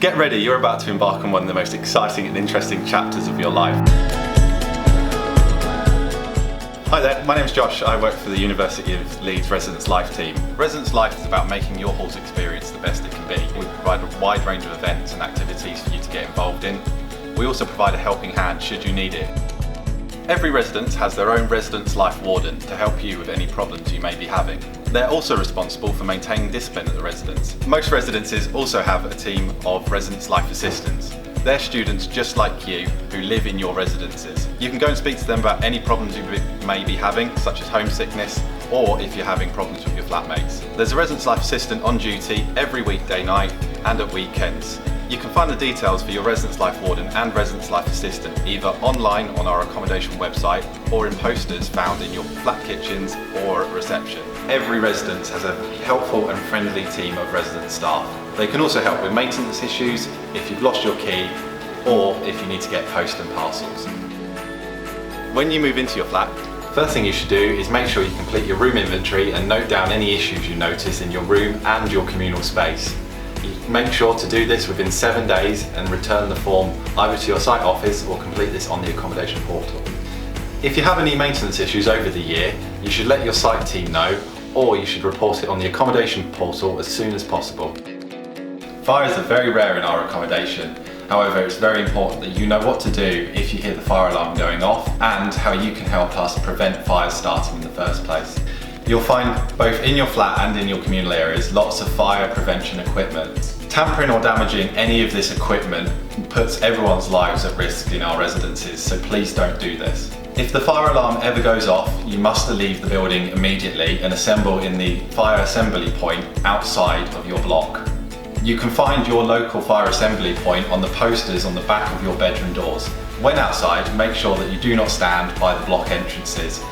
Get ready, you're about to embark on one of the most exciting and interesting chapters of your life. Hi there, my name's Josh. I work for the University of Leeds Residence Life team. Residence Life is about making your halls experience the best it can be. We provide a wide range of events and activities for you to get involved in. We also provide a helping hand should you need it. Every residence has their own Residence Life warden to help you with any problems you may be having. They're also responsible for maintaining discipline at the residence. Most residences also have a team of Residence Life assistants. They're students just like you who live in your residences. You can go and speak to them about any problems you may be having, such as homesickness, or if you're having problems with your flatmates. There's a Residence Life assistant on duty every weekday night and at weekends. You can find the details for your Residence Life warden and Residence Life assistant either online on our accommodation website or in posters found in your flat kitchens or at reception. Every residence has a helpful and friendly team of resident staff. They can also help with maintenance issues, if you've lost your key, or if you need to get post and parcels. When you move into your flat, first thing you should do is make sure you complete your room inventory and note down any issues you notice in your room and your communal space. Make sure to do this within 7 days and return the form either to your site office or complete this on the accommodation portal. If you have any maintenance issues over the year, you should let your site team know, or you should report it on the accommodation portal as soon as possible. Fires are very rare in our accommodation. However, it's very important that you know what to do if you hear the fire alarm going off and how you can help us prevent fires starting in the first place. You'll find both in your flat and in your communal areas lots of fire prevention equipment. Tampering or damaging any of this equipment puts everyone's lives at risk in our residences, so please don't do this. If the fire alarm ever goes off, you must leave the building immediately and assemble in the fire assembly point outside of your block. You can find your local fire assembly point on the posters on the back of your bedroom doors. When outside, make sure that you do not stand by the block entrances.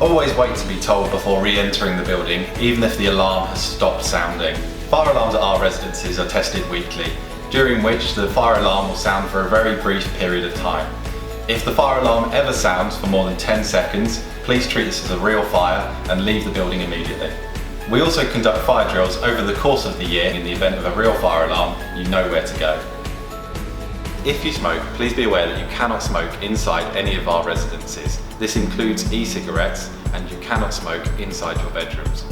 Always wait to be told before re-entering the building, even if the alarm has stopped sounding. Fire alarms at our residences are tested weekly, during which the fire alarm will sound for a very brief period of time. If the fire alarm ever sounds for more than 10 seconds, please treat this as a real fire and leave the building immediately. We also conduct fire drills over the course of the year. In the event of a real fire alarm, you know where to go. If you smoke, please be aware that you cannot smoke inside any of our residences. This includes e-cigarettes, and you cannot smoke inside your bedrooms.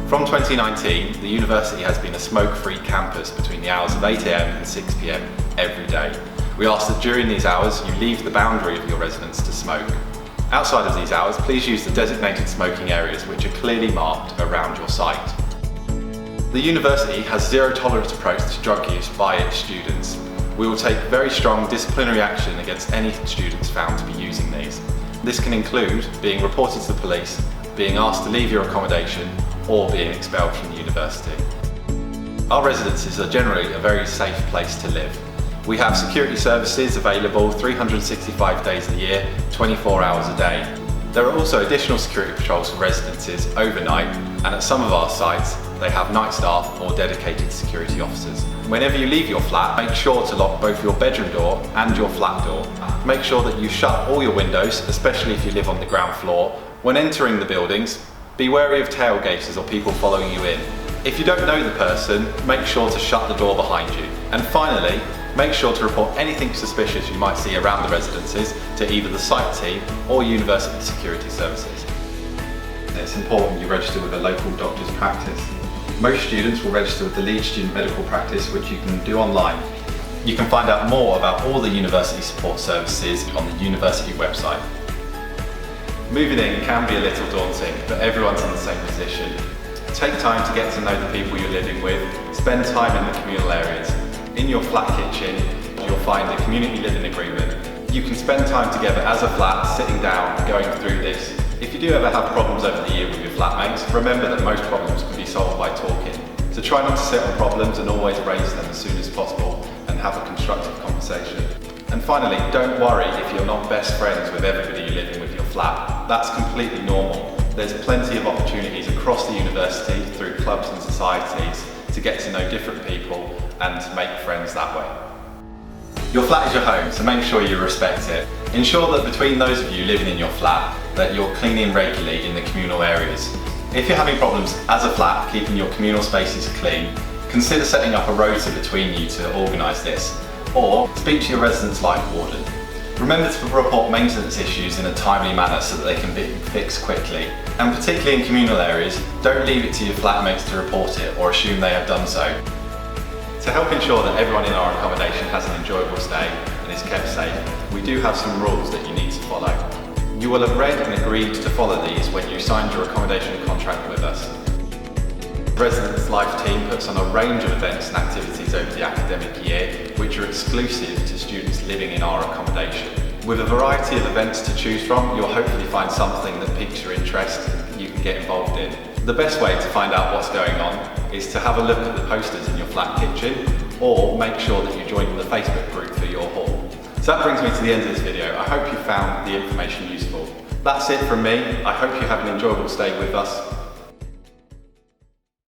From 2019, the university has been a smoke-free campus between the hours of 8 AM and 6 PM every day. We ask that during these hours you leave the boundary of your residence to smoke. Outside of these hours, please use the designated smoking areas which are clearly marked around your site. The university has zero tolerance approach to drug use by its students. We will take very strong disciplinary action against any students found to be using these. This can include being reported to the police, being asked to leave your accommodation, or being expelled from the university. Our residences are generally a very safe place to live. We have security services available 365 days a year, 24 hours a day. There are also additional security patrols for residences overnight, and at some of our sites they have night staff or dedicated security officers. Whenever you leave your flat, make sure to lock both your bedroom door and your flat door. Make sure that you shut all your windows, especially if you live on the ground floor. When entering the buildings, be wary of tailgaters or people following you in. If you don't know the person, make sure to shut the door behind you. And finally, make sure to report anything suspicious you might see around the residences to either the site team or university security services. It's important you register with a local doctor's practice. Most students will register with the Leeds Student Medical Practice, which you can do online. You can find out more about all the university support services on the university website. Moving in can be a little daunting, but everyone's in the same position. Take time to get to know the people you're living with, spend time in the communal areas. In your flat kitchen, you'll find a community living agreement. You can spend time together as a flat, sitting down, going through this. If you do ever have problems over the year with your flatmates, remember that most problems can be solved by talking. So try not to sit on problems and always raise them as soon as possible and have a constructive conversation. And finally, don't worry if you're not best friends with everybody living with your flat. That's completely normal. There's plenty of opportunities across the university through clubs and societies to get to know different people and to make friends that way. Your flat is your home, so make sure you respect it. Ensure that between those of you living in your flat that you're cleaning regularly in the communal areas. If you're having problems as a flat keeping your communal spaces clean, Consider setting up a rota between you to organise this, or speak to your residence life warden. Remember to report maintenance issues in a timely manner so that they can be fixed quickly. And particularly in communal areas, don't leave it to your flatmates to report it or assume they have done so. To help ensure that everyone in our accommodation has an enjoyable stay and is kept safe, we do have some rules that you need to follow. You will have read and agreed to follow these when you signed your accommodation contract with us. The Residence Life team puts on a range of events and activities over the academic year which are exclusive to students living in our accommodation. With a variety of events to choose from, you'll hopefully find something that piques your interest and you can get involved in. The best way to find out what's going on is to have a look at the posters in your flat kitchen or make sure that you join the Facebook group for your hall. So that brings me to the end of this video. I hope you found the information useful. That's it from me. I hope you have an enjoyable stay with us.